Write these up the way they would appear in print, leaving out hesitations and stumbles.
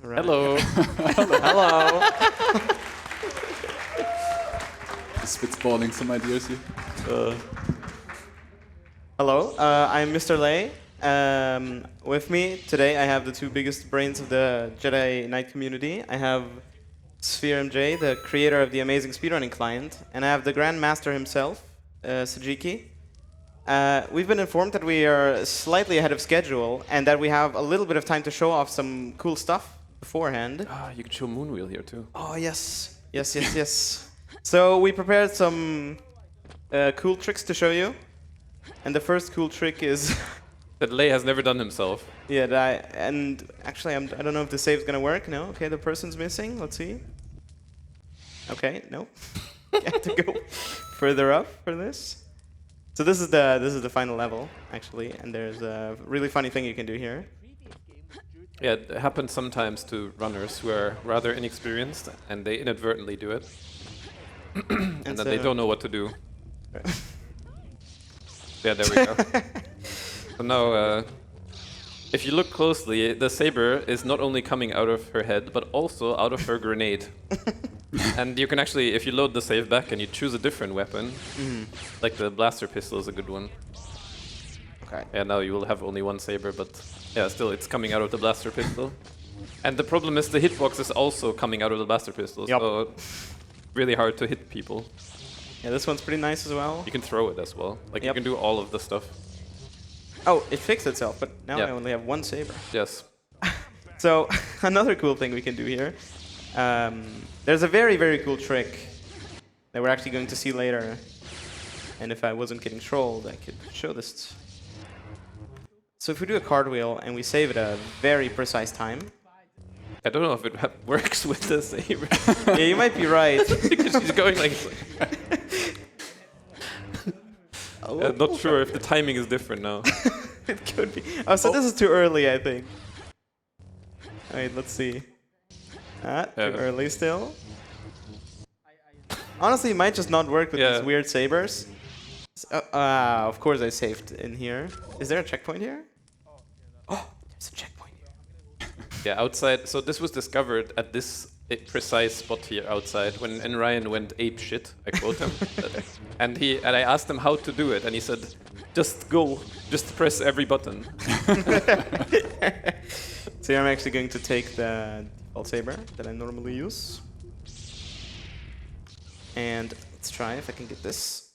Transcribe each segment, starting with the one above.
Right. Hello. Hello. Spitballing some ideas here. Hello, I'm Mr. Laay. With me today, I have the two biggest brains of the Jedi Knight community. I have Sphere MJ, the creator of the amazing speedrunning client, and I have the Grand Master himself, Sajiki. We've been informed that we are slightly ahead of schedule and that we have a little bit of time to show off some cool stuff beforehand. Ah, you can show Moonwheel here too. Oh, yes. Yes. So we prepared some cool tricks to show you. And the first cool trick is... That Laay has never done himself. yeah, and actually, I don't know if the save's gonna work. No? Okay, the person's missing. Let's see. Okay, no. You have to go further up for this. So this is the final level, actually. And there's a really funny thing you can do here. Yeah, it happens sometimes to runners who are rather inexperienced and they inadvertently do it. and then they don't know what to do. Yeah, there we go. So now, if you look closely, the saber is not only coming out of her head, but also out of her grenade. And you can actually, if you load the save back and you choose a different weapon, like the blaster pistol is a good one. Okay. Yeah, now you will have only one saber, but yeah, still it's coming out of the blaster pistol. And the problem is the hitbox is also coming out of the blaster pistol, so really hard to hit people. Yeah, this one's pretty nice as well. You can throw it as well. Like you can do all of the stuff. Oh, it fixed itself, but now I only have one saber. Yes. So another cool thing we can do here. There's a very, very cool trick that we're actually going to see later. And if I wasn't getting trolled, I could show this. So if we do a cartwheel and we save at a very precise time. I don't know if it works with the saber. Yeah, you might be right. Because she's going like... not sure if the timing is different now. It could be. Oh, so this is too early, I think. Alright, let's see. Too early still. Honestly, it might just not work with these weird sabers. Of course I saved in here. Is there a checkpoint here? Oh, there's a checkpoint here. Yeah, outside. So this was discovered at this precise spot here outside when Ryan went ape shit. I quote him. and I asked him how to do it, and he said, "Just go, just press every button." So I'm actually going to take the default saber that I normally use, and let's try if I can get this.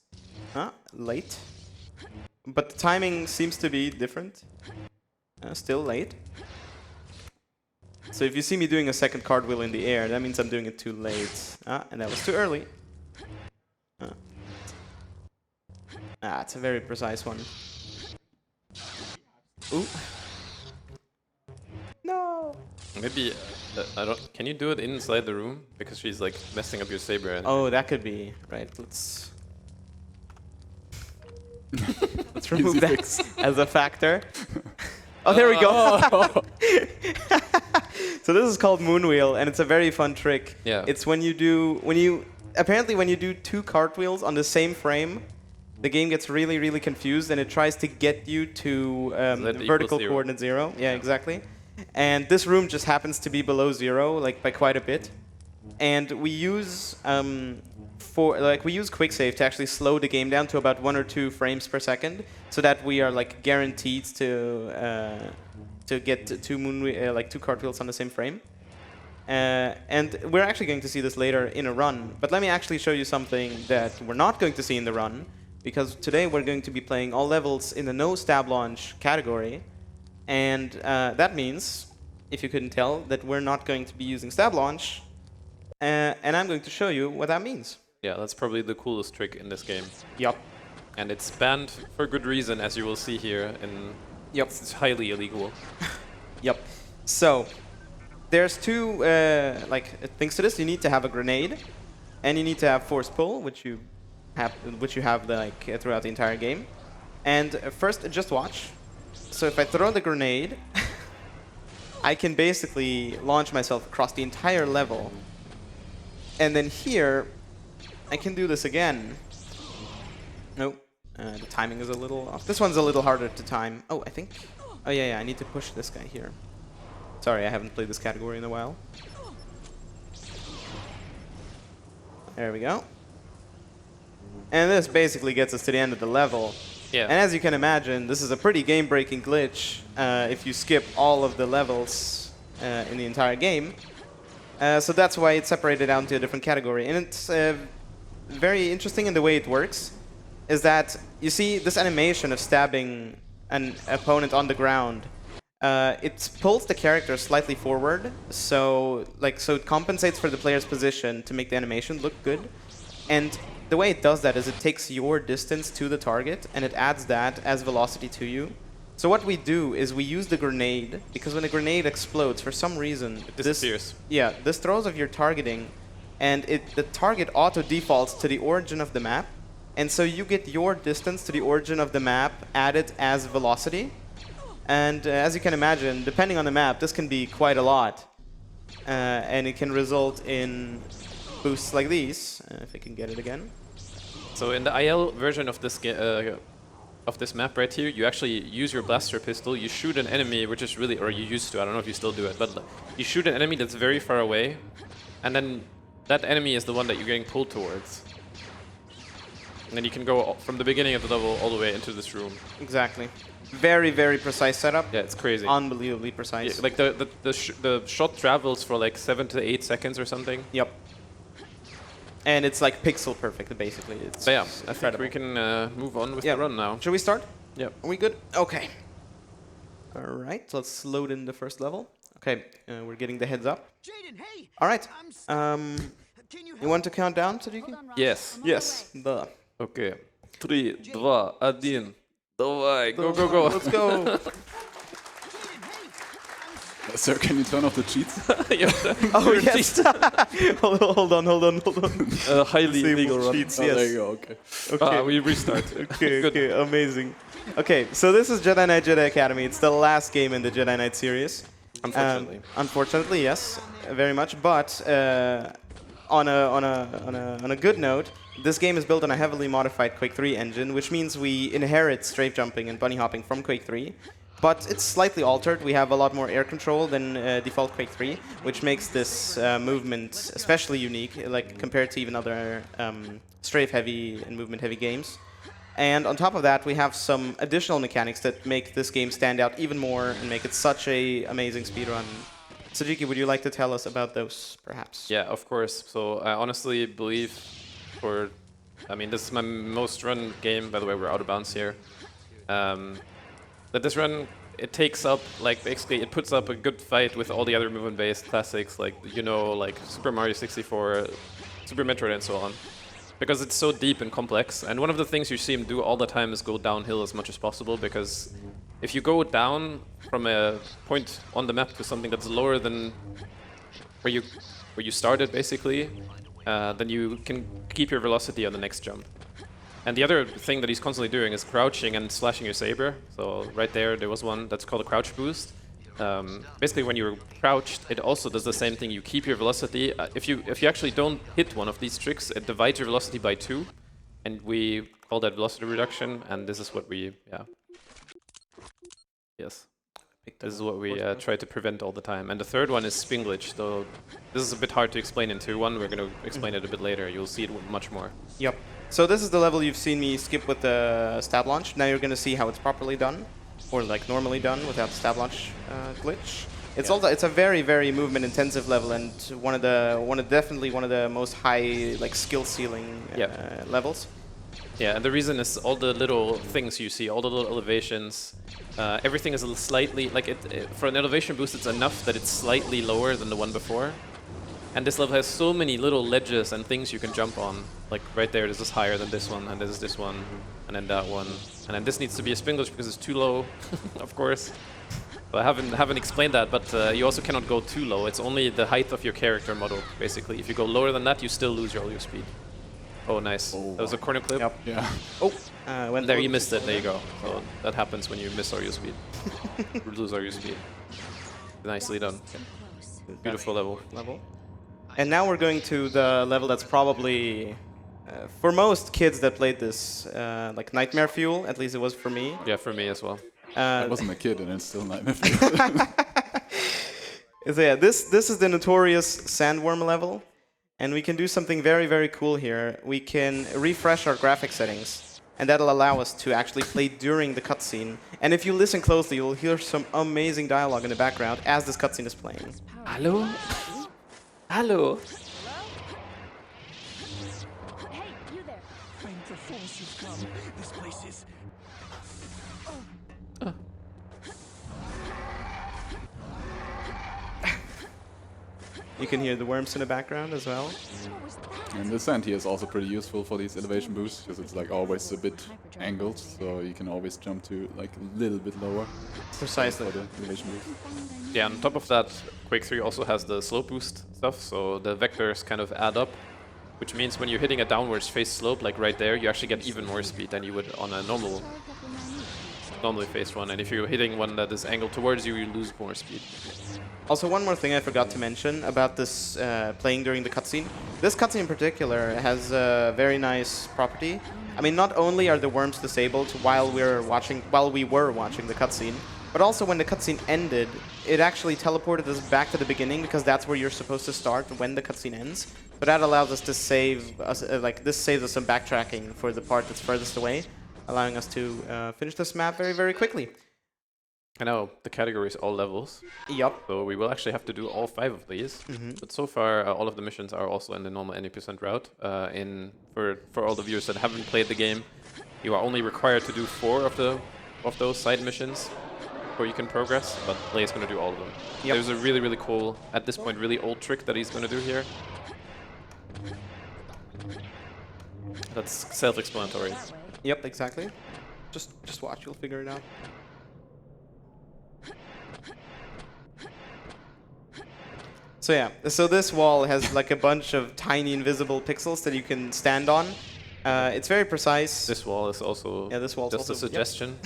Late, but the timing seems to be different. Still late. So if you see me doing a second cartwheel in the air, that means I'm doing it too late. And that was too early. It's a very precise one. Ooh. No. Maybe I don't. Can you do it inside the room? Because she's like messing up your saber. And Oh, that could be right. Let's remove that as a factor. Oh, there we go. So this is called Moonwheel, and it's a very fun trick. Yeah. It's when you do two cartwheels on the same frame, the game gets really, really confused, and it tries to get you to vertical coordinate 0. Yeah, exactly. And this room just happens to be below 0, like by quite a bit. And we use quick save to actually slow the game down to about 1 or 2 frames per second, so that we are like guaranteed to get two cartwheels on the same frame. And we're actually going to see this later in a run. But let me actually show you something that we're not going to see in the run, because today we're going to be playing all levels in the no Stablaunch category. And that means, if you couldn't tell, that we're not going to be using Stablaunch. And I'm going to show you what that means. yeah, that's probably the coolest trick in this game. Yup. And it's banned for good reason, as you will see here. And it's highly illegal. Yep. So there's two things to this. You need to have a grenade, and you need to have force pull, which you have throughout the entire game. And first, just watch. So if I throw the grenade, I can basically launch myself across the entire level. And then here, I can do this again. Nope. The timing is a little off. This one's a little harder to time. Oh, I think... Oh, yeah, I need to push this guy here. Sorry, I haven't played this category in a while. There we go. And this basically gets us to the end of the level. Yeah. And as you can imagine, this is a pretty game-breaking glitch if you skip all of the levels in the entire game. So that's why it's separated out into a different category. And it's very interesting in the way it works, is that you see this animation of stabbing an opponent on the ground. It pulls the character slightly forward, so it compensates for the player's position to make the animation look good. And the way it does that is it takes your distance to the target and it adds that as velocity to you. So what we do is we use the grenade, because when a grenade explodes, for some reason, it disappears. This throws off your targeting, and the target auto defaults to the origin of the map, and so you get your distance to the origin of the map added as velocity. And as you can imagine, depending on the map, this can be quite a lot, and it can result in boosts like these. If I can get it again. So in the IL version of this map right here, you actually use your blaster pistol, you shoot an enemy, which is really, or you used to, I don't know if you still do it, but you shoot an enemy that's very far away, and then that enemy is the one that you're getting pulled towards. And then you can go from the beginning of the level all the way into this room. Exactly. Very, very precise setup. Yeah, it's crazy. Unbelievably precise. Yeah, like the shot travels for like 7 to 8 seconds or something. Yep. And it's like pixel perfect, basically. It's so yeah, I incredible. think we can move on with the run now. Should we start? Yep. Are we good? Okay. All right, let's load in the first level. Okay, we're getting the heads up. Jaden, hey! All right. You You want to count down, Sadiki? Yes. Yes. The. Okay. 3, 2, 1. Давай, go, go, go. Let's go. Sir, can you turn off the cheats? Oh, yes. hold on. Highly illegal run. Cheats, Oh, yes. there you go, okay. Okay. We restart. Okay, amazing. Okay, so this is Jedi Knight Jedi Academy. It's the last game in the Jedi Knight series. Unfortunately. Unfortunately, yes, very much. But on a good note, this game is built on a heavily modified Quake 3 engine, which means we inherit strafe jumping and bunny hopping from Quake 3. But it's slightly altered. We have a lot more air control than default Quake 3, which makes this movement especially unique, like compared to even other strafe-heavy and movement-heavy games. And on top of that, we have some additional mechanics that make this game stand out even more and make it such an amazing speedrun. Sajiki, would you like to tell us about those, perhaps? Yeah, of course. So I honestly believe this is my most run game. By the way, we're out of bounds here. That this run, it takes up, like, basically it puts up a good fight with all the other movement-based classics, like, like Super Mario 64, Super Metroid, and so on. Because it's so deep and complex. And one of the things you see him do all the time is go downhill as much as possible, because if you go down from a point on the map to something that's lower than where you started, basically, then you can keep your velocity on the next jump. And the other thing that he's constantly doing is crouching and slashing your saber. So right there was one that's called a crouch boost. Basically, when you're crouched, it also does the same thing. You keep your velocity. If you actually don't hit one of these tricks, it divides your velocity by 2, and we call that velocity reduction. And this is what we this is what we try to prevent all the time. And the third one is spin glitch. So this is a bit hard to explain in 2.1. We're going to explain it a bit later. You'll see it much more. Yep. So this is the level you've seen me skip with the Stablaunch. Now you're going to see how it's properly done, or like normally done without the Stablaunch glitch. It's it's a very, very movement-intensive level, and definitely one of the most high like skill ceiling levels. Yeah, and the reason is all the little things you see, all the little elevations. Everything is a little slightly for an elevation boost. It's enough that it's slightly lower than the one before. And this level has so many little ledges and things you can jump on. Like right there, this is higher than this one, and this is this one, and then that one. And then this needs to be a spin glitch because it's too low, of course. But I haven't explained that, but you also cannot go too low. It's only the height of your character model, basically. If you go lower than that, you still lose all your speed. Oh, nice. Oh, that was a corner clip. Yep. Yeah. Oh, there you missed it. There you go. So that happens when you miss all your speed. Lose all your speed. Nicely done. Beautiful level. And now we're going to the level that's probably, for most kids that played this, like nightmare fuel. At least it was for me. Yeah, for me as well. I wasn't a kid, and it's still nightmare fuel. So yeah, this is the notorious sandworm level, and we can do something very, very cool here. We can refresh our graphic settings, and that'll allow us to actually play during the cutscene. And if you listen closely, you'll hear some amazing dialogue in the background as this cutscene is playing. Hello? Hello? Hey, you there. Thank the force you've come. This place is... You can hear the worms in the background as well. What was that? And the sand here is also pretty useful for these elevation boosts because it's like always a bit angled, so you can always jump to like a little bit lower Precisely. for the elevation boost. Yeah, on top of that, Quake 3 also has the slope boost stuff, so the vectors kind of add up, which means when you're hitting a downwards faced slope, like right there, you actually get even more speed than you would on a normally faced one. And if you're hitting one that is angled towards you, you lose more speed. Also, one more thing I forgot to mention about this playing during the cutscene. This cutscene in particular has a very nice property. I mean, not only are the worms disabled while we were watching the cutscene, but also when the cutscene ended, it actually teleported us back to the beginning because that's where you're supposed to start when the cutscene ends. But that allows us to save us, this saves us some backtracking for the part that's furthest away, allowing us to finish this map very, very quickly. I know the category is all levels, Yup. so we will actually have to do all 5 of these. But so far, all of the missions are also in the normal 90% route. For all the viewers that haven't played the game, you are only required to do 4 of those side missions before you can progress. But Laay is going to do all of them. Yep. There's a really, really cool, at this point, really old trick that he's going to do here. That's self-explanatory. Yep, exactly. Just watch, you'll figure it out. So yeah, so this wall has like a bunch of tiny invisible pixels that you can stand on. It's very precise. This wall is also This wall's just also, a suggestion.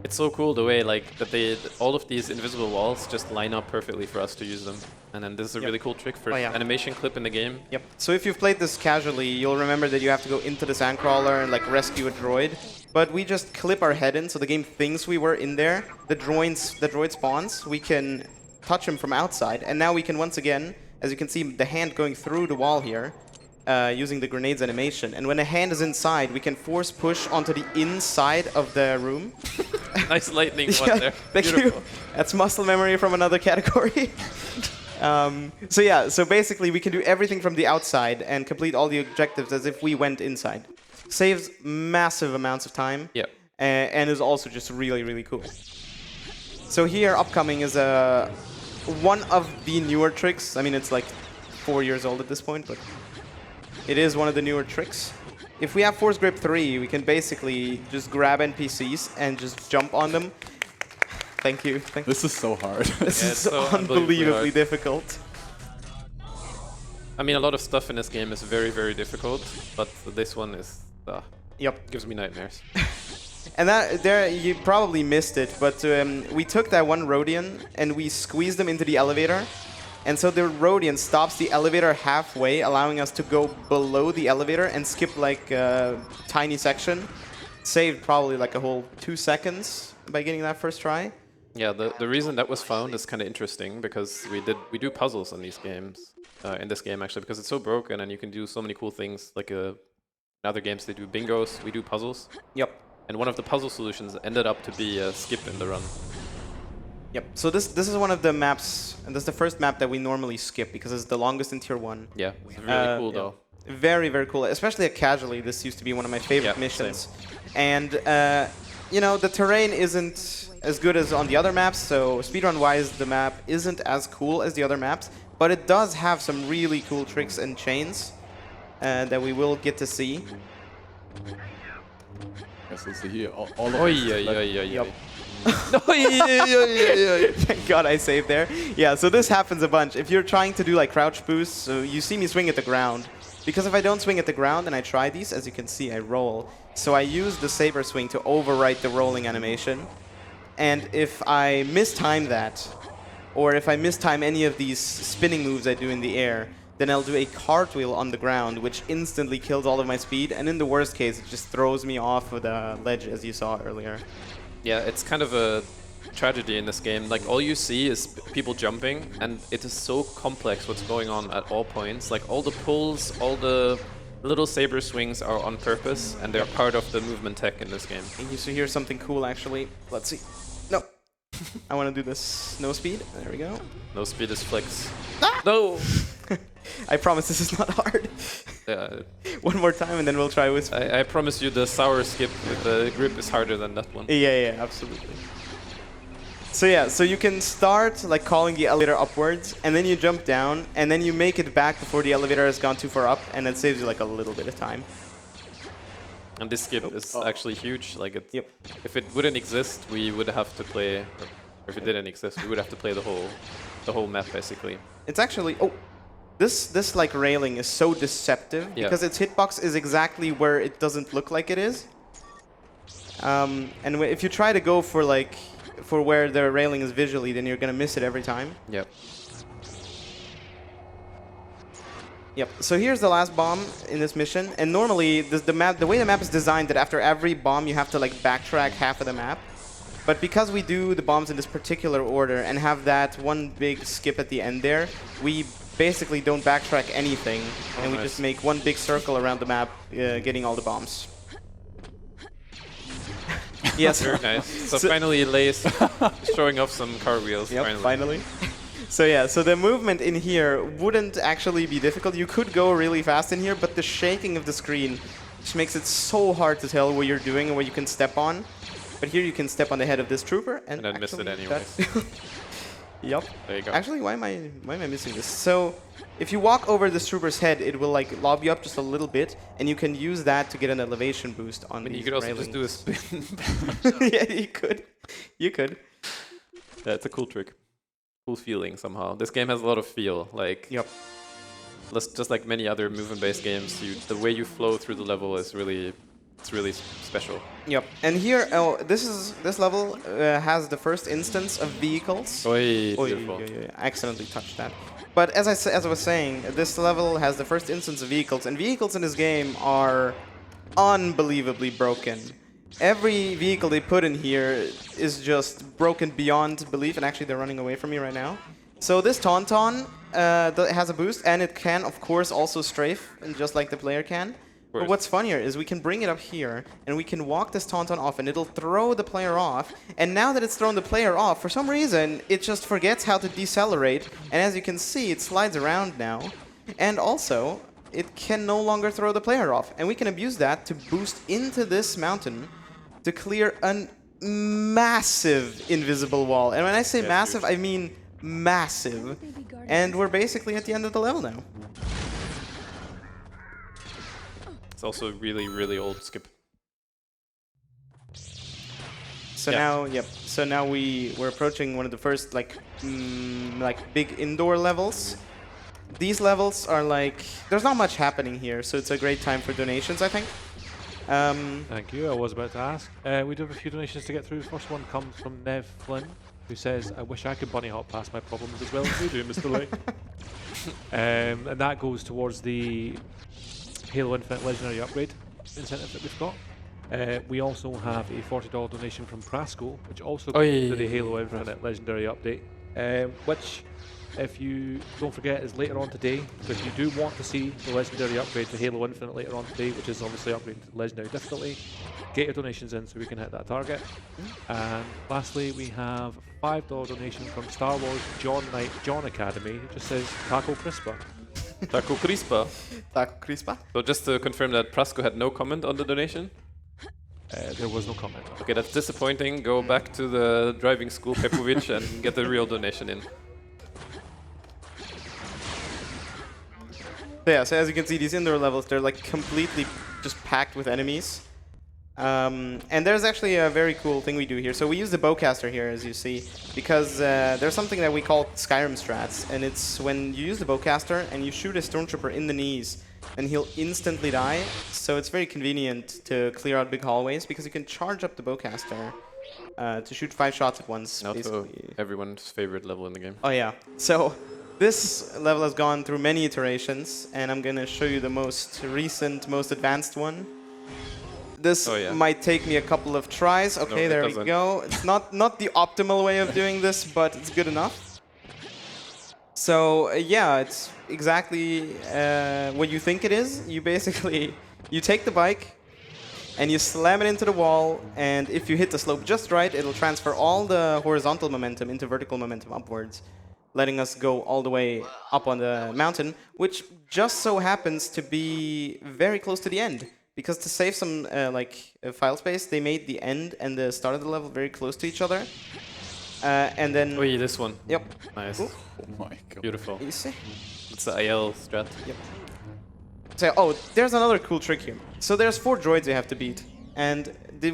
It's so cool the way like that all of these invisible walls just line up perfectly for us to use them. And then this is a really cool trick for animation clip in the game. Yep. So if you've played this casually, you'll remember that you have to go into the sandcrawler and like rescue a droid. But we just clip our head in, so the game thinks we were in there. The droid spawns. We can touch him from outside, and now we can once again, as you can see, the hand going through the wall here, using the grenades animation. And when the hand is inside, we can force push onto the inside of the room. Nice lightning one there. Thank you. That's muscle memory from another category. So yeah, so basically we can do everything from the outside and complete all the objectives as if we went inside. Saves massive amounts of time. Yep. And is also just really, really cool. So here, upcoming is one of the newer tricks. I mean, it's like 4 years old at this point, but it is one of the newer tricks. If we have Force Grip 3, we can basically just grab NPCs and just jump on them. Thank you. This is so hard. This is so unbelievably difficult. I mean, a lot of stuff in this game is very, very difficult, but this one is Yep. gives me nightmares. And that there, you probably missed it, but we took that one Rodian and we squeezed them into the elevator. And so the Rodian stops the elevator halfway, allowing us to go below the elevator and skip like a tiny section. Saved probably like a whole 2 seconds by getting that first try. Yeah, the reason that was found is kind of interesting because we do puzzles in these games, in this game actually, because it's so broken and you can do so many cool things. Like in other games they do bingos, we do puzzles. Yep. And one of the puzzle solutions ended up to be a skip in the run. Yep. So this is one of the maps, and this is the first map that we normally skip because it's the longest in Tier 1. Yeah, it's really cool though. Very, very cool. Especially at casually, this used to be one of my favorite missions. And you know, the terrain isn't as good as on the other maps, so speedrun-wise, the map isn't as cool as the other maps, but it does have some really cool tricks and chains that we will get to see. Yes, we'll see here all of Yep. Thank God I saved there. Yeah, so this happens a bunch. If you're trying to do like crouch boosts, so you see me swing at the ground. Because if I don't swing at the ground and I try these, as you can see, I roll. So I use the saber swing to overwrite the rolling animation. And if I mistime that, or if I mistime any of these spinning moves I do in the air, then I'll do a cartwheel on the ground, which instantly kills all of my speed. And in the worst case, it just throws me off of the ledge, as you saw earlier. Yeah, it's kind of a tragedy in this game. Like all you see is people jumping, and it is so complex what's going on at all points. Like all the pulls, all the little saber swings are on purpose, and they're part of the movement tech in this game. And so here's something cool actually. Let's see. No. I want to do this no speed. There we go. No speed is flex. Ah! No! I promise this is not hard. Yeah, One more time and then we'll try with. I promise you the sour skip with the grip is harder than that one. Yeah, absolutely. So yeah, so you can start like calling the elevator upwards, and then you jump down, and then you make it back before the elevator has gone too far up, and it saves you like a little bit of time. And this skip is actually huge. Like it, Yep. if it wouldn't exist, we would have to play. Or if it didn't exist, we would have to play the whole map basically. It's actually this like railing is so deceptive because its hitbox is exactly where it doesn't look like it is. And if you try to go for where the railing is visually, then you're gonna miss it every time. Yep. Yep. So here's the last bomb in this mission, and normally the way the map is designed that after every bomb you have to like backtrack half of the map. But because we do the bombs in this particular order and have that one big skip at the end there, we basically don't backtrack anything, and we just make one big circle around the map, getting all the bombs. Yes. Very nice. So finally, Lay's showing off some car wheels. Yep, finally. So yeah, so the movement in here wouldn't actually be difficult. You could go really fast in here, but the shaking of the screen just makes it so hard to tell what you're doing and what you can step on. But here you can step on the head of this trooper and then miss it anyways. Yep. There you go. Actually, why am I missing this? So, if you walk over this trooper's head, it will like lob you up just a little bit, and you can use that to get an elevation boost on these You could also railings. just do a spin. Yeah, you could. You could. Yeah, it's a cool trick. Cool feeling somehow. This game has a lot of feel. Like, Yep. just like many other movement-based games, the way you flow through the level is really special. Yep. And here, this level has the first instance of vehicles. Oy, Oh, beautiful. yeah. I accidentally touched that. But as I was saying, this level has the first instance of vehicles, and vehicles in this game are unbelievably broken. Every vehicle they put in here is just broken beyond belief, and actually they're running away from me right now. So this Tauntaun has a boost, and it can, of course, also strafe, and just like the player can. But what's funnier is we can bring it up here, and we can walk this Tauntaun off, and it'll throw the player off. And now that it's thrown the player off, for some reason, it just forgets how to decelerate. And as you can see, it slides around now. And also, it can no longer throw the player off. And we can abuse that to boost into this mountain to clear a massive invisible wall. And when I say massive, I mean massive. And we're basically at the end of the level now. It's also a really old skip. So now we're approaching one of the first like big indoor levels. These levels are like, there's not much happening here, so it's a great time for donations, I think. Thank you. I was about to ask. We do have a few donations to get through. First one comes from Nev Flynn, who says, "I wish I could bunny hop past my problems as well as you do, Mr. Lay." And that goes towards the Halo Infinite Legendary upgrade incentive that we've got. We also have a $40 donation from Prasco, which also goes to the Halo Infinite Legendary update, which, if you don't forget, is later on today, because you do want to see the Legendary upgrade to Halo Infinite later on today, which is obviously upgrading to Legendary difficulty. Get your donations in so we can hit that target. And lastly, we have a $5 donation from Star Wars John Knight John Academy. It just says Taco Crispa. Taco Crispa. Taco Crispa. So just to confirm that Prasco had no comment on the donation? There was no comment. Okay, that's disappointing. Go back to the driving school, Pepovic, and get the real donation in. Yeah, so as you can see, these indoor levels, they're like completely just packed with enemies. And there's actually a very cool thing we do here. So we use the bowcaster here, as you see, because there's something that we call Skyrim strats, and it's when you use the bowcaster and you shoot a stormtrooper in the knees, and he'll instantly die. So it's very convenient to clear out big hallways, because you can charge up the bowcaster to shoot 5 shots at once. Now to basically. everyone's favorite level in the game. Oh yeah. So this level has gone through many iterations, and I'm going to show you the most recent, most advanced one. This Oh, yeah. might take me a couple of tries. Okay, it there we doesn't. go. It's not the optimal way of doing this, but it's good enough. So yeah, it's exactly what you think it is. You basically you take the bike and you slam it into the wall, and if you hit the slope just right, it'll transfer all the horizontal momentum into vertical momentum upwards, letting us go all the way up on the mountain, which just so happens to be very close to the end. Because to save some file space, they made the end and the start of the level very close to each other. And then... Oh, yeah, this one. Yep. Nice. Oh my god. Beautiful. You see? It's the IL strat. Yep. So, oh, there's another cool trick here. So there's 4 droids you have to beat. And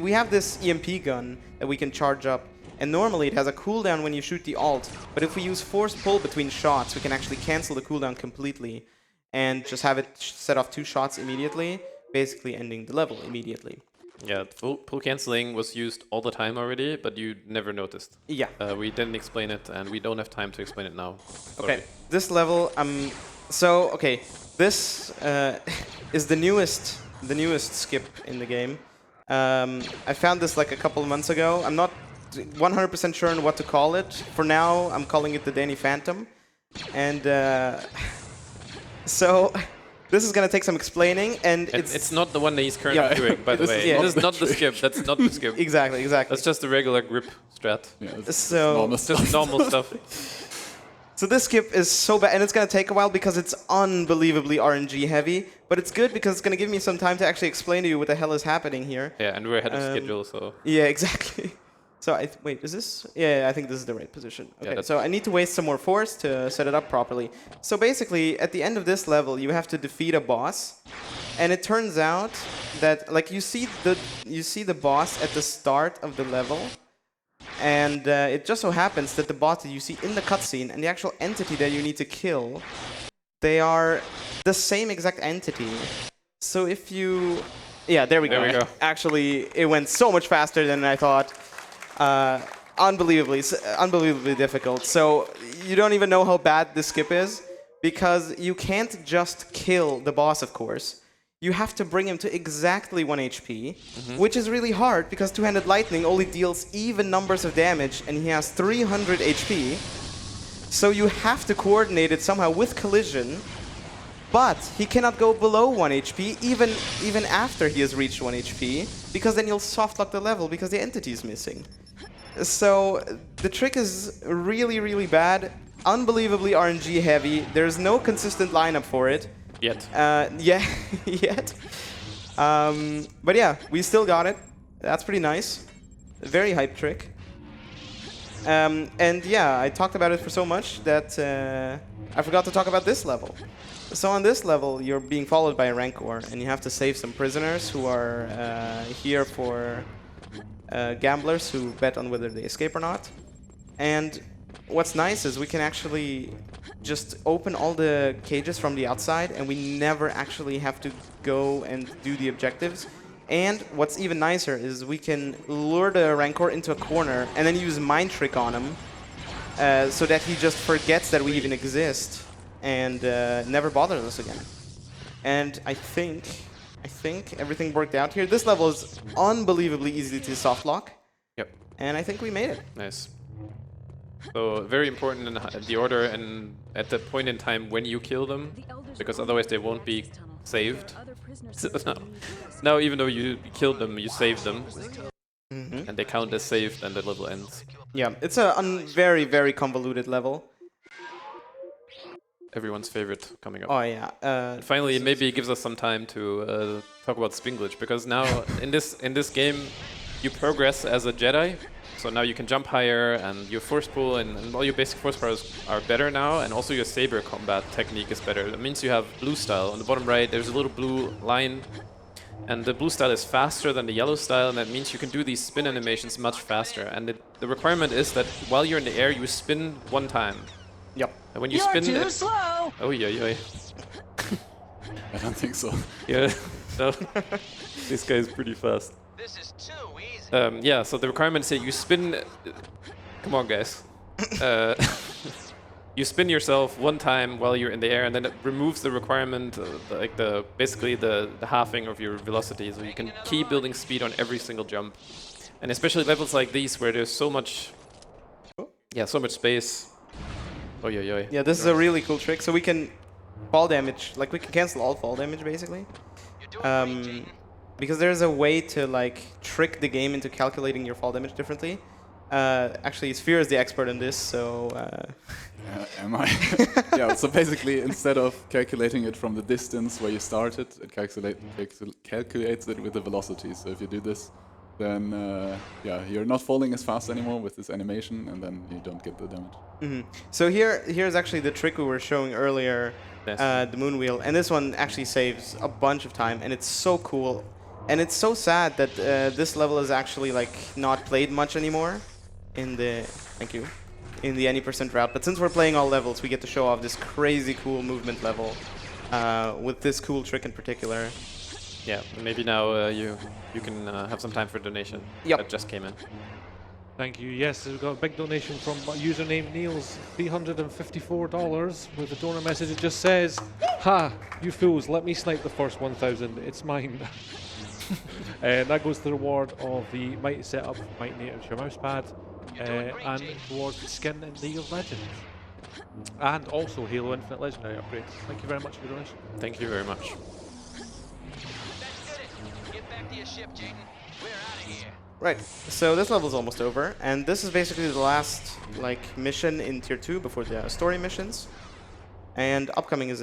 we have this EMP gun that we can charge up. And normally it has a cooldown when you shoot the alt. But if we use force pull between shots, we can actually cancel the cooldown completely. And just have it set off 2 shots immediately, basically ending the level immediately. Yeah, pull canceling was used all the time already, but you never noticed. Yeah. We didn't explain it, and we don't have time to explain it now. Sorry. Okay, this level, so, okay, this is the newest skip in the game. I found this like a couple of months ago. I'm not 100% sure on what to call it. For now, I'm calling it the Danny Phantom. And so this is gonna take some explaining, and It's not the one that he's currently doing, by the This way. is It is not the skip. That's not the skip. exactly. That's just the regular grip strat. Yeah, it's So- normal It's just stuff. normal stuff. So this skip is so bad, and it's gonna take a while because it's unbelievably RNG heavy. But it's good because it's gonna give me some time to actually explain to you what the hell is happening here. Yeah, and we're ahead of schedule, so... Yeah, exactly. So wait, is this? Yeah, I think this is the right position. Okay, that's- so I need to waste some more force to set it up properly. So basically, at the end of this level, you have to defeat a boss, and it turns out that like you see the boss at the start of the level, and it just so happens that the boss that you see in the cutscene and the actual entity that you need to kill, they are the same exact entity. So if you, yeah, there we go. There we go. Actually, it went so much faster than I thought. Unbelievably difficult. So you don't even know how bad this skip is, because you can't just kill the boss, of course. You have to bring him to exactly 1 HP, which is really hard because Two-Handed Lightning only deals even numbers of damage, and he has 300 HP. So you have to coordinate it somehow with collision, but he cannot go below 1 HP even after he has reached 1 HP, because then you'll softlock the level because the entity is missing. So the trick is really, really bad, unbelievably RNG heavy. There's no consistent lineup for it. Yet. Yeah, yet. But yeah, we still got it. That's pretty nice. Very hype trick. And yeah, I talked about it for so much that I forgot to talk about this level. So on this level, you're being followed by a Rancor, and you have to save some prisoners who are here for gamblers who bet on whether they escape or not. And what's nice is we can actually just open all the cages from the outside, and we never actually have to go and do the objectives. And what's even nicer is we can lure the Rancor into a corner and then use Mind Trick on him so that he just forgets that we even exist and never bothers us again. And I think everything worked out here. This level is unbelievably easy to softlock. Yep. And I think we made it. Nice. So very important in the order and at the point in time when you kill them, because otherwise they won't be saved. Now, even though you killed them, you saved them, and they count as saved, and the level ends. Yeah, it's a very, very convoluted level. Everyone's favorite coming up. Oh yeah. And finally, maybe it gives us some time to talk about Spin Glitch, because now in this game, you progress as a Jedi. So now you can jump higher, and your force pull and all your basic force powers are better now, and also your saber combat technique is better. That means you have blue style. On the bottom right, there's a little blue line, and the blue style is faster than the yellow style, and that means you can do these spin animations much faster. And the requirement is that while you're in the air, you spin 1 time. Yep. And when you spin, Too slow. oh yeah. I don't think so. Yeah. So this guy is pretty fast. This is too easy. Yeah, so the requirement is that you spin... Come on, guys. you spin yourself one time while you're in the air, and then it removes the requirement, basically the halving of your velocity, so you can keep building speed on every single jump. And especially levels like these where there's so much, so much space. Oi, oi, oi. Yeah, this is a really cool trick. So we can fall damage, like we can cancel all fall damage basically. Because there's a way to like trick the game into calculating your fall damage differently. Actually, Sphere is the expert in this, so... Am I? Yeah, so basically, instead of calculating it from the distance where you started, it calculates it with the velocity. So if you do this, then you're not falling as fast anymore with this animation, and then you don't get the damage. So here's actually the trick we were showing earlier, the moon wheel, and this one actually saves a bunch of time, and it's so cool. And it's so sad that this level is actually like not played much anymore in the any % route. But since we're playing all levels, we get to show off this crazy cool movement level with this cool trick in particular. Yeah, maybe now you can have some time for donation. Yep. That just came in. Thank you. Yes, we've got a big donation from username Niels, $354 with a donor message. It just says, "Ha, you fools! Let me snipe the first 1,000. It's mine." And that goes to the reward of the Mighty setup, Mighty Native your mousepad, and towards the skin in League of Legends, and also Halo Infinite Legendary upgrade. Thank you very much for your donation. Thank you very much. That did it. Get back to your ship, Jaden. We're out of here. Right, so this level's almost over, and this is basically the last like mission in Tier 2 before the story missions. And upcoming is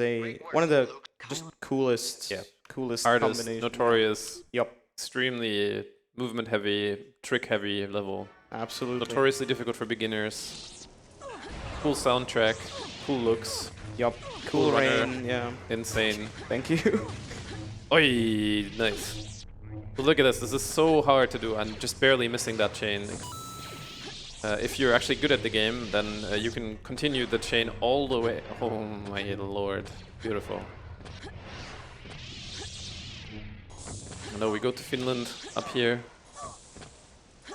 one of the just coolest Artist, combinations. notorious, Yep, extremely movement heavy, trick heavy level. absolutely. Notoriously difficult for beginners. Cool soundtrack, cool looks, Yep, cool runner. rain. Yeah, insane. thank you. Oi, nice. But look at this. This is so hard to do. I'm just barely missing that chain. If you're actually good at the game, then you can continue the chain all the way. Oh my lord, beautiful. And now we go to Finland up here.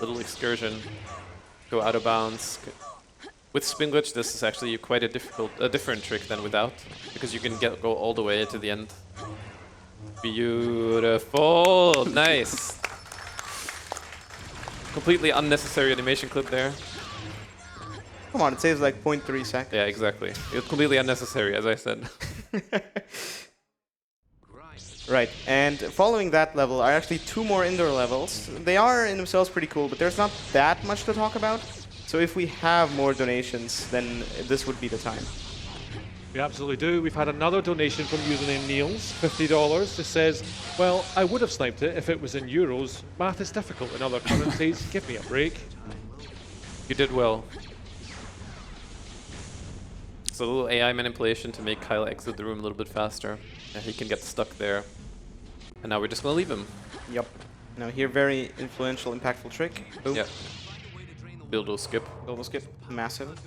Little excursion. Go out of bounds. With spin glitch, this is actually quite a different trick than without, because you can go all the way to the end. Beautiful, nice. Completely unnecessary animation clip there. Come on, it saves like 0.3 seconds. Yeah, exactly. It's completely unnecessary, as I said. Right, and following that level are actually 2 more indoor levels. They are in themselves pretty cool, but there's not that much to talk about. So if we have more donations, then this would be the time. We absolutely do. We've had another donation from username Niels, $50. Just says, "Well, I would have sniped it if it was in euros. Math is difficult in other currencies. Give me a break." You did well. It's a little AI manipulation to make Kyle exit the room a little bit faster. He can get stuck there. And now we're just gonna leave him. Yep. Now here, very influential, impactful trick. Boom. Yeah. Buildo skip. Double skip. Massive.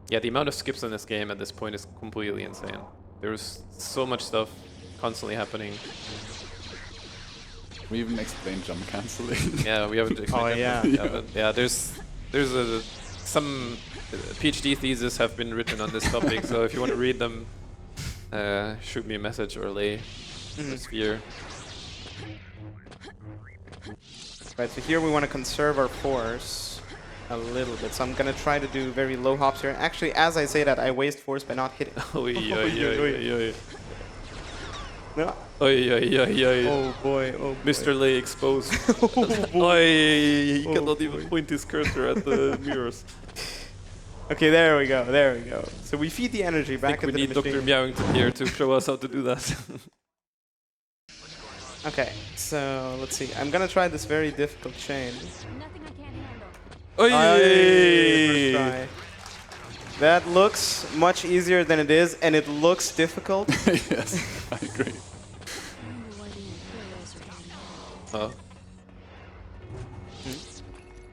Yeah, the amount of skips in this game at this point is completely insane. There's so much stuff constantly happening. We even explained jump canceling. Yeah, we haven't explained Oh, yeah. but yeah, there's some PhD theses have been written on this topic, so if you want to read them, shoot me a message or Laay or Sphere. Right, so here we want to conserve our force a little bit. So I'm going to try to do very low hops here. Actually, as I say that, I waste force by not hitting. Oi, oi, oi, oi, oi. No. Oi, oi, oi, oi. Oh boy, oh boy. Mr. Laay exposed. Oi, he cannot even point his cursor at the mirrors. Okay, there we go, there we go. So we feed the energy I back think we into need the Dr. machine. Meowington here to show us how to do that. Okay, so let's see. I'm gonna try this very difficult chain. Nothing I can't handle. Oi! First try. That looks much easier than it is, and it looks difficult. Yes, I agree. Oh,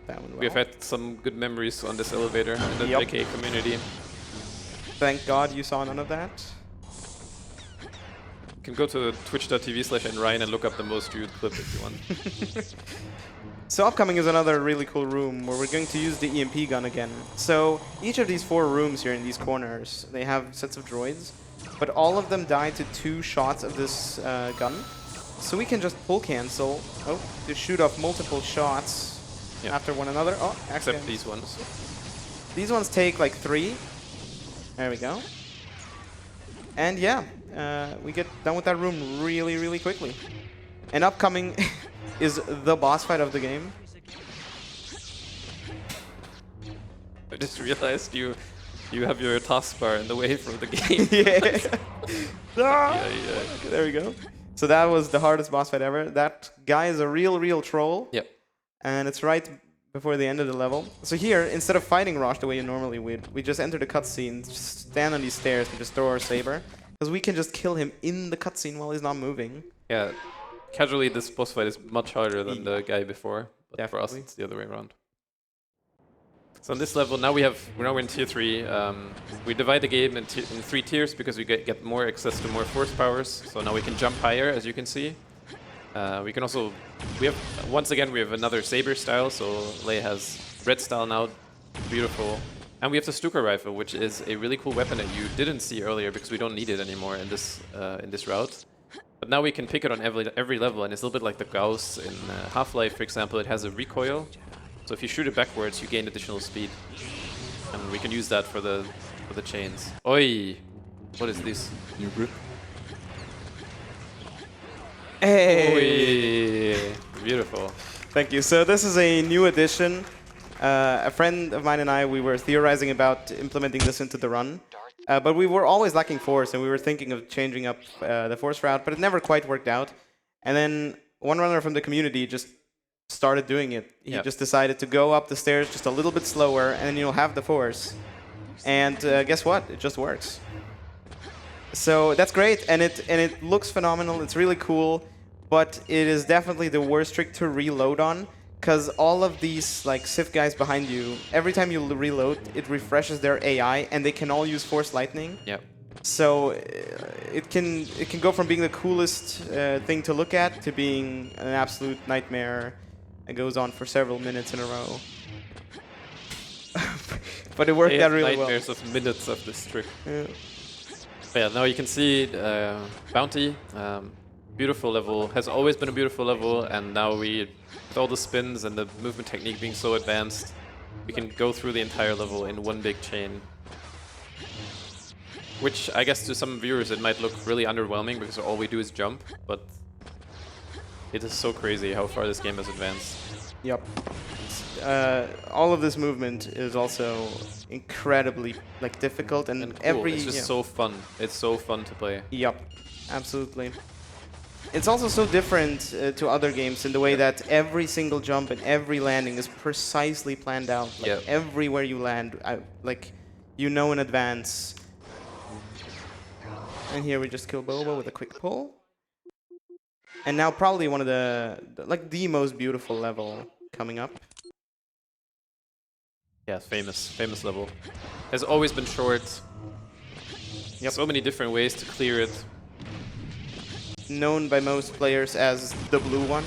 That one we have well. had some good memories on this elevator in the Yep. JK community. Thank God you saw none of that. You can go to twitch.tv/nryan and look up the most viewed clip if you want. So upcoming is another really cool room where we're going to use the EMP gun again. So each of these 4 rooms here in these corners, they have sets of droids, but all of them die to 2 shots of this gun. So we can just pull cancel, to shoot off multiple shots after one another. Oh, Except these ones. These ones take like 3. There we go. And yeah, we get done with that room really, really quickly. And upcoming is the boss fight of the game. I just realized you have your taskbar in the way from the game. Okay, there we go. So that was the hardest boss fight ever. That guy is a real troll. Yep. And it's right before the end of the level. So here, instead of fighting Rosh the way you normally would, we just enter the cutscene, just stand on these stairs and just throw our saber. Because we can just kill him in the cutscene while he's not moving. Yeah. Casually, this boss fight is much harder than the guy before. But for us, Definitely. it's the other way around. So on this level, now we're in tier 3. We divide the game in 3 tiers because we get more access to more force powers. So now we can jump higher, as you can see. We can also, once again, we have another saber style. So Laay has red style now, beautiful. And we have the Stuka rifle, which is a really cool weapon that you didn't see earlier because we don't need it anymore in this route. But now we can pick it on every level, and it's a little bit like the Gauss in Half-Life, for example. It has a recoil. So if you shoot it backwards, you gain additional speed, and we can use that for the chains. Oi! What is this? New grip. Hey! Oi! Beautiful. Thank you. So this is a new addition. A friend of mine and I, we were theorizing about implementing this into the run. But we were always lacking force, and we were thinking of changing up the force route, but it never quite worked out. And then one runner from the community just started doing it. He just decided to go up the stairs just a little bit slower, and then you'll have the force. And guess what? It just works. So that's great, and it looks phenomenal. It's really cool, but it is definitely the worst trick to reload on. Because all of these like Sith guys behind you, every time you reload, it refreshes their AI, and they can all use Force Lightning. Yep. So it can go from being the coolest thing to look at to being an absolute nightmare. It goes on for several minutes in a row. But it worked out really well. Nightmares of minutes of this trick. Yeah, now you can see Bounty. Beautiful level, has always been a beautiful level, and now with all the spins and the movement technique being so advanced, we can go through the entire level in one big chain. Which I guess to some viewers it might look really underwhelming because all we do is jump, but it is so crazy how far this game has advanced. Yep. All of this movement is also incredibly like difficult, and cool. It's just so fun. It's so fun to play. Yep, absolutely. It's also so different to other games in the way that every single jump and every landing is precisely planned out. Like everywhere you land, like you know in advance. And here we just kill Boba with a quick pull. And now probably one of the most beautiful level coming up. Yeah, famous level. Has always been short. Yep. So many different ways to clear it. Known by most players as the blue one.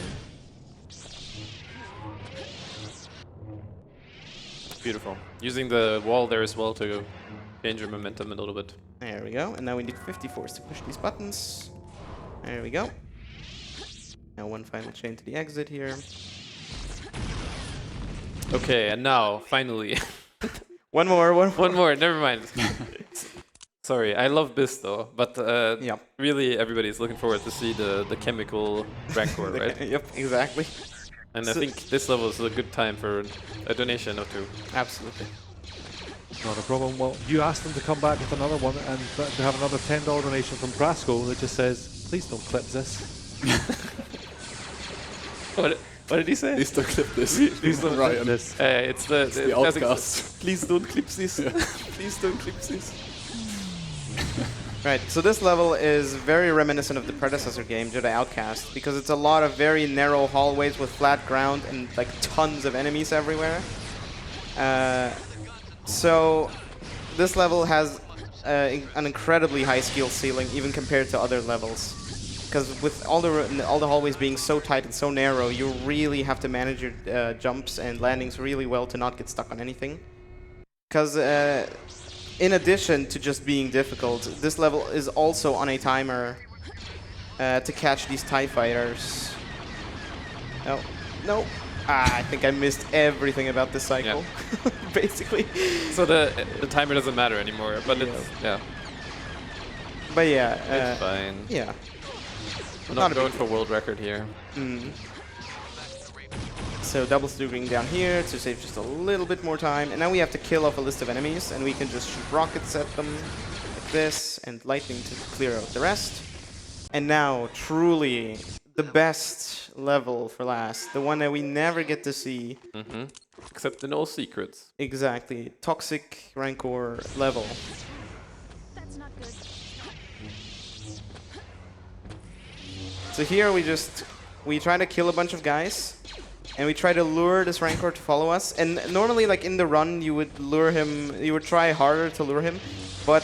Beautiful. Using the wall there as well to change your momentum a little bit. There we go. And now we need 50 force to push these buttons. There we go. Now one final chain to the exit here. Okay, and now, finally. One more. One more, never mind. Sorry, I love this though, but really everybody is looking forward to see the chemical Rancor, right? Yep, exactly. And I think this level is a good time for a donation or two. Absolutely. Not a problem. Well, you asked them to come back with another one, and to have another $10 donation from Brasco that just says, please don't clip this. What did he say? Please don't clip this. Please don't clip this. It's the outcast. Please don't clip this. Please don't clip this. Right, so this level is very reminiscent of the predecessor game, Jedi Outcast, because it's a lot of very narrow hallways with flat ground and like tons of enemies everywhere. So this level has an incredibly high skill ceiling, even compared to other levels. because with all the hallways being so tight and so narrow, you really have to manage your jumps and landings really well to not get stuck on anything. Because in addition to just being difficult, this level is also on a timer to catch these TIE fighters. No, no. I think I missed everything about this cycle, basically. So the timer doesn't matter anymore, but it's, But yeah. it's fine. Yeah. I'm not going for world record here. So double steering down here to save just a little bit more time. And now we have to kill off a list of enemies, and we can just shoot rockets at them like this, and lightning to clear out the rest. And now, truly, the best level for last. The one that we never get to see. Except in all secrets. Exactly. Toxic Rancor level. That's not good. So here we try to kill a bunch of guys, and we try to lure this Rancor to follow us. And normally, like in the run, you would lure him, you would try harder to lure him. But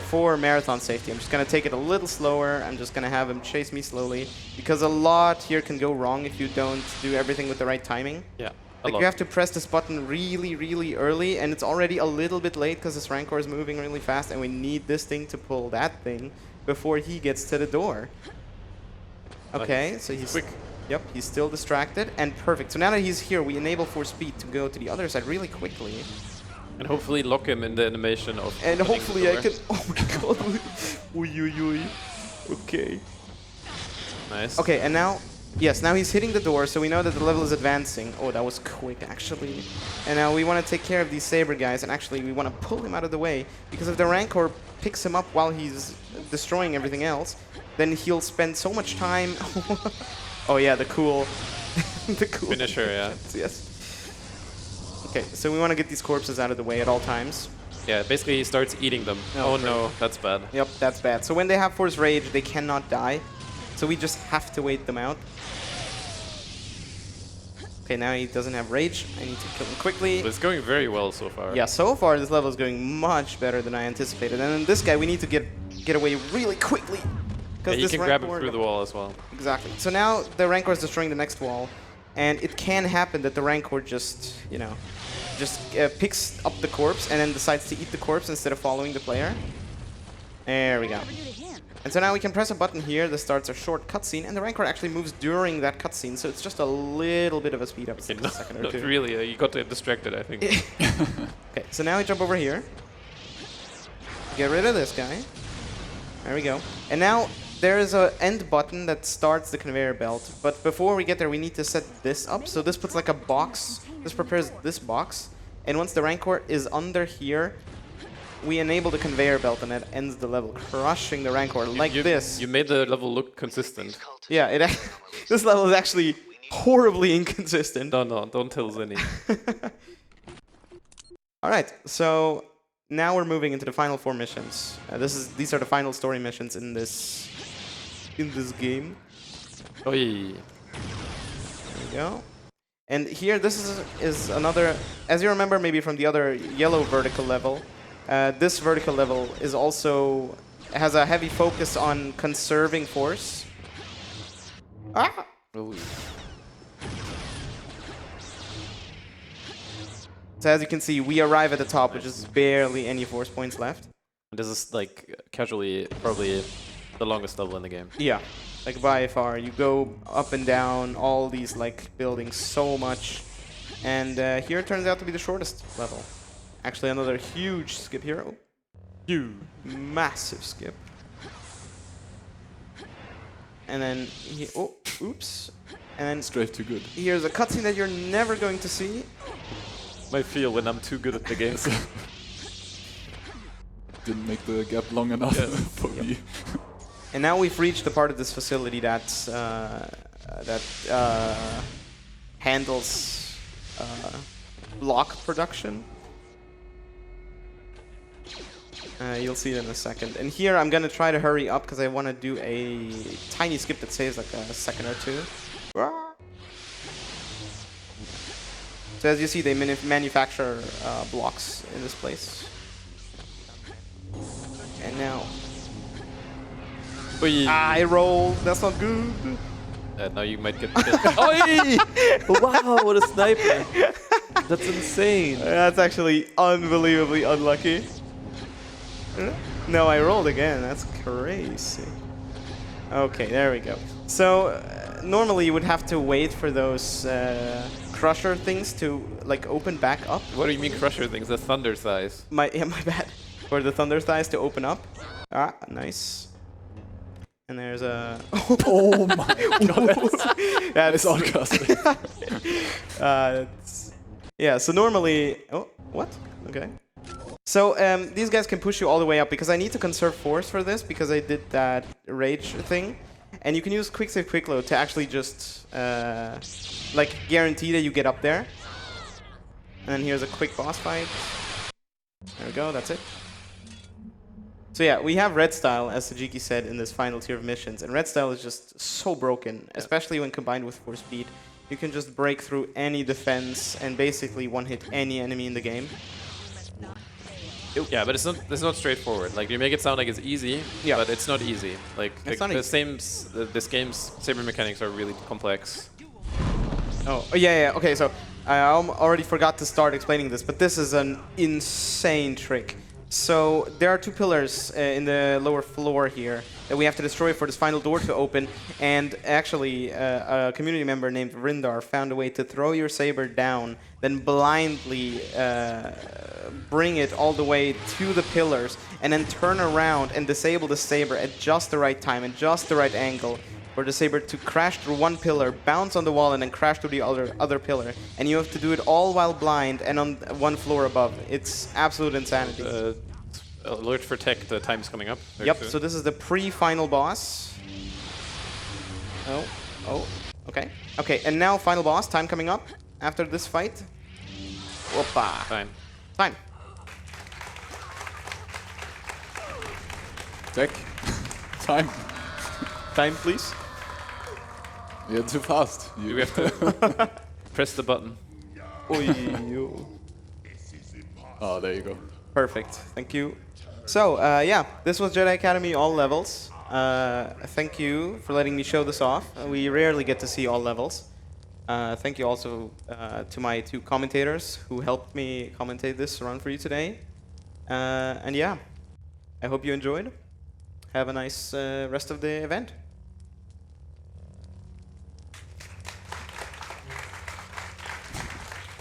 for marathon safety, I'm just gonna take it a little slower. I'm just gonna have him chase me slowly, because a lot here can go wrong if you don't do everything with the right timing. Yeah. Like you have to press this button really, really early, and it's already a little bit late because this Rancor is moving really fast, and we need this thing to pull that thing before he gets to the door. Okay, so he's quick. Yep, he's still distracted, and perfect. So now that he's here, we enable force speed to go to the other side really quickly. And hopefully lock him in the animation of. And opening hopefully the I door. can. Oh my god. Ui, ui, ui. Okay. Nice. Okay, and now. Yes, now he's hitting the door, so we know that the level is advancing. Oh, that was quick, actually. And now we want to take care of these Saber guys, and actually we want to pull him out of the way, because if the Rancor picks him up while he's destroying everything else, then he'll spend so much time. Oh yeah, the cool, the cool Finisher, yeah. Yes. Okay, so we want to get these corpses out of the way at all times. Yeah, basically he starts eating them. Oh, Oh no, that's bad. Yep, that's bad. So when they have Force Rage, they cannot die. So we just have to wait them out. Okay, now he doesn't have Rage. I need to kill him quickly. But it's going very well so far. Yeah, so far this level is going much better than I anticipated. And then this guy, we need to get away really quickly. Yeah, you this can grab him Rancor- through the wall as well. Exactly. So now the Rancor is destroying the next wall. And it can happen that the Rancor just, you know, picks up the corpse and then decides to eat the corpse instead of following the player. There we go. Whatever you to him. And so now we can press a button here that starts a short cutscene, and the Rancor actually moves during that cutscene, so it's just a little bit of a speed up. It's like a second or Not two. really. You got distracted, I think. Okay, so now we jump over here. Get rid of this guy. There we go. And now there is a end button that starts the conveyor belt, but before we get there, we need to set this up. So this puts like a box. This prepares this box, and once the Rancor is under here, we enable the conveyor belt, and that ends the level, crushing the Rancor like this. You made the level look consistent. Yeah, this level is actually horribly inconsistent. No, don't tell Zenny. All right, so now we're moving into the final 4 missions. These are the final story missions in this game. Oi. There we go. And here, this is another. As you remember, maybe from the other yellow vertical level. This vertical level is also has a heavy focus on conserving force. Ah! Ooh. So as you can see, we arrive at the top, which is barely any force points left. This is like casually probably the longest level in the game. Yeah, like by far. You go up and down all these like buildings so much, and here it turns out to be the shortest level. Actually, another huge skip here. Oh, huge, massive skip. And then, oh, oops. And then Straight to good. here's a cutscene that you're never going to see. I feel when I'm too good at the game. Didn't make the gap long enough for me. And now we've reached the part of this facility that's handles block production. You'll see it in a second. And here I'm gonna try to hurry up because I want to do a tiny skip that saves like a second or two. So as you see, they manufacture blocks in this place. And now Oi. I rolled. That's not good. Now you might get. Oi! Wow, what a sniper! That's insane. That's actually unbelievably unlucky. No, I rolled again. That's crazy. Okay, there we go. So normally you would have to wait for those crusher things to like open back up. What do you mean crusher things? The thunder size. My bad. For the thunder thighs to open up. Ah, nice. And there's a. Oh my god, That's sarcastic. Yeah. So normally. Oh, what? Okay. So these guys can push you all the way up because I need to conserve force for this because I did that rage thing, and you can use quick save quick load to actually just like guarantee that you get up there. And then here's a quick boss fight. There we go. That's it. So yeah, we have red style, as Sajiki said, in this final tier of missions, and red style is just so broken, especially when combined with force speed. You can just break through any defense and basically one-hit any enemy in the game. Yeah, but it's not straightforward. Like you make it sound like it's easy, Yeah. but it's not easy. Like It's not easy. this game's saber mechanics are really complex. Oh, yeah. Okay, so I already forgot to start explaining this, but this is an insane trick. So there are two pillars in the lower floor here that we have to destroy for this final door to open. And actually, a community member named Rindar found a way to throw your saber down, then blindly bring it all the way to the pillars, and then turn around and disable the saber at just the right time and just the right angle for the saber to crash through one pillar, bounce on the wall, and then crash through the other pillar. And you have to do it all while blind and on one floor above. It's absolute insanity. Alert for tech, the time's coming up. Yep, so this is the pre-final boss. Oh, okay. Okay, and now final boss, time coming up after this fight. Whoopa. Time. Tech. Time. Time, please. You're too fast. You have to press the button. Oh, there you go. Perfect, thank you. So, yeah, this was Jedi Academy all levels. Thank you for letting me show this off. We rarely get to see all levels. Thank you also to my two commentators who helped me commentate this run for you today. And yeah, I hope you enjoyed. Have a nice rest of the event.